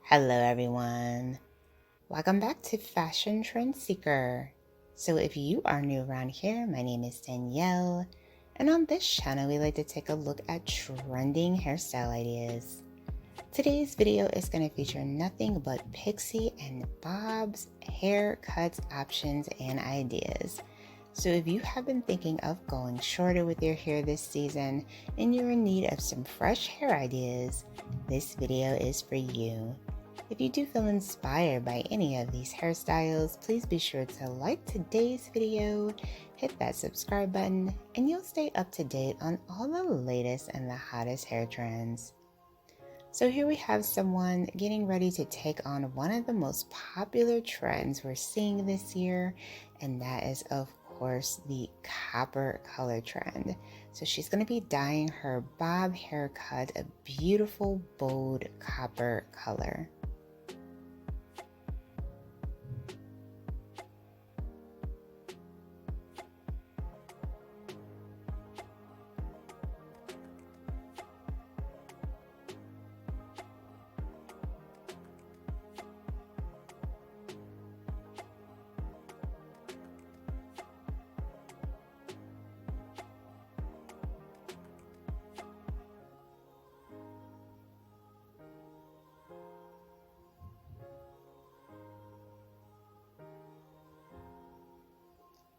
Hello everyone, welcome back to Fashion Trend Seeker. So if you are new around here, my name is Danielle, and on this channel we like to take a look at trending hairstyle ideas. Today's video is going to feature nothing but Pixie and Bob's haircut options and ideas. So if you have been thinking of going shorter with your hair this season and you're in need of some fresh hair ideas, this video is for you. If you do feel inspired by any of these hairstyles, please be sure to like today's video, hit that subscribe button, and you'll stay up to date on all the latest and the hottest hair trends. So here we have someone getting ready to take on one of the most popular trends we're seeing this year, and that is of course the copper color trend. So she's going to be dyeing her bob haircut a beautiful bold copper color.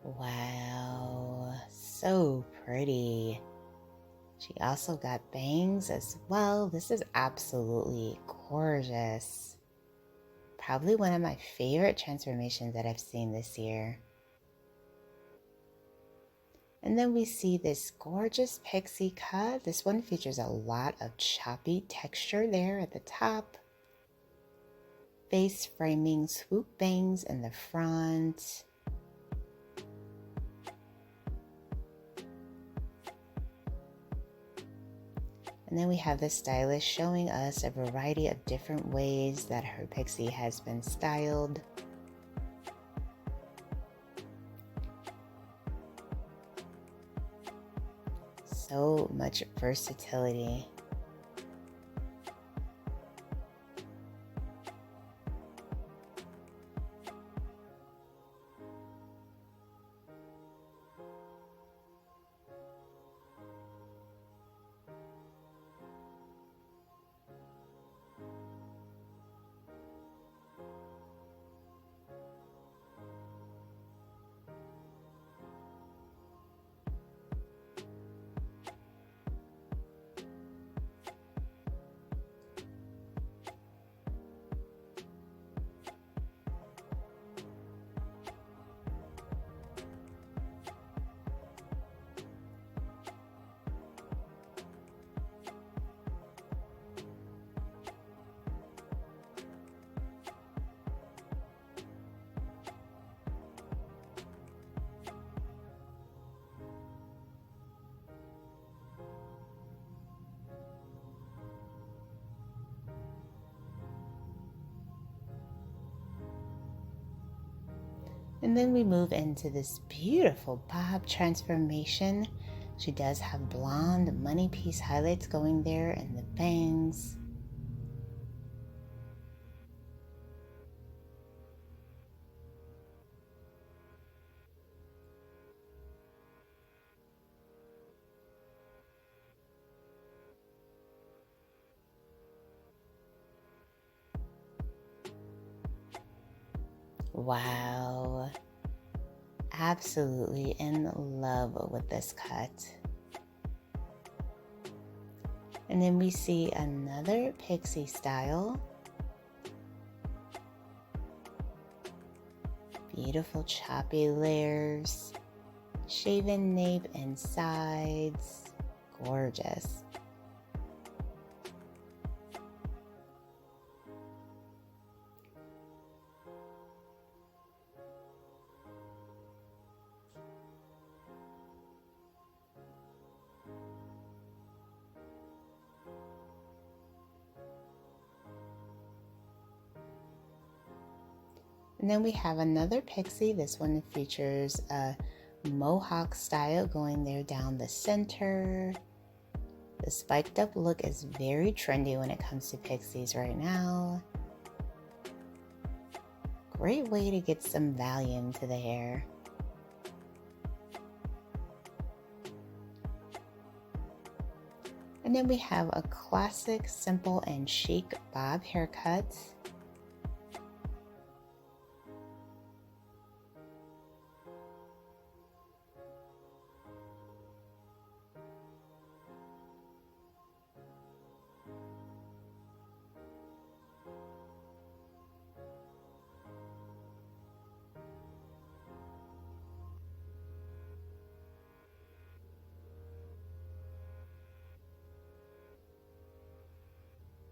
Wow, so pretty. She also got bangs as well. This is absolutely gorgeous. Probably one of my favorite transformations that I've seen this year. And then we see this gorgeous pixie cut. This one features a lot of choppy texture there at the top. Face framing swoop bangs in the front. And then we have the stylist showing us a variety of different ways that her pixie has been styled. So much versatility. And then we move into this beautiful bob transformation. She does have blonde money piece highlights going there and the bangs. Wow. Absolutely in love with this cut. And then we see another pixie style. Beautiful choppy layers, shaven nape and sides, gorgeous. And then we have another pixie. This one features a mohawk style going there down the center. The spiked up look is very trendy when it comes to pixies right now. great way to get some volume to the hair. And then we have a classic, simple, and chic bob haircut.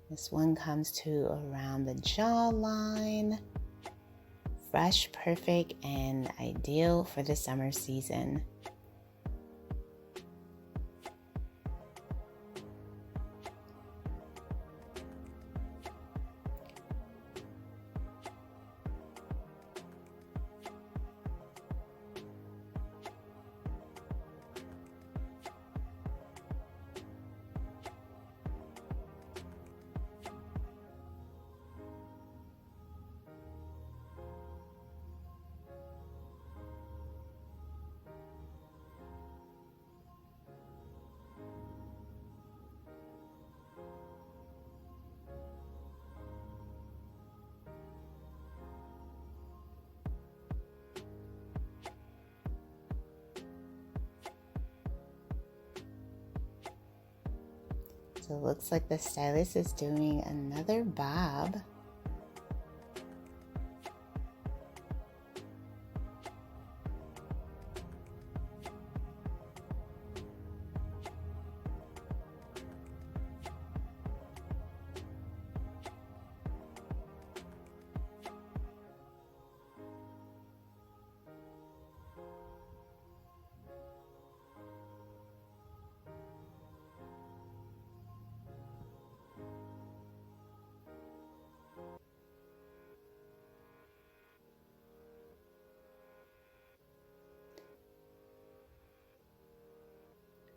This one comes to around the jawline. Fresh, perfect, and ideal for the summer season. So it looks like the stylist is doing another bob.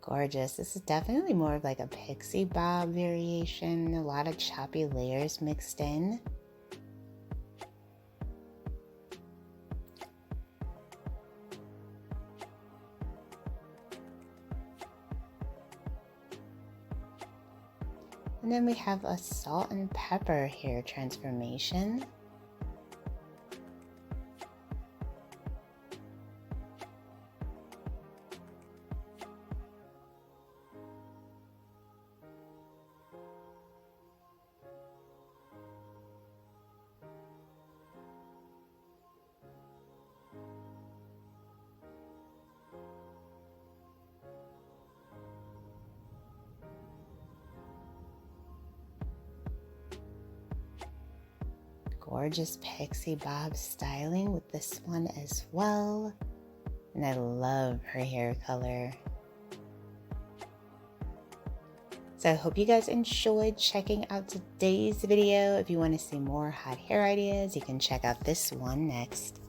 Gorgeous. This is definitely more of like a pixie bob variation. A lot of choppy layers mixed in. And then we have a salt and pepper hair transformation. Gorgeous pixie bob styling with this one as well. And I love her hair color. So I hope you guys enjoyed checking out today's video. If you want to see more hot hair ideas, you can check out this one next.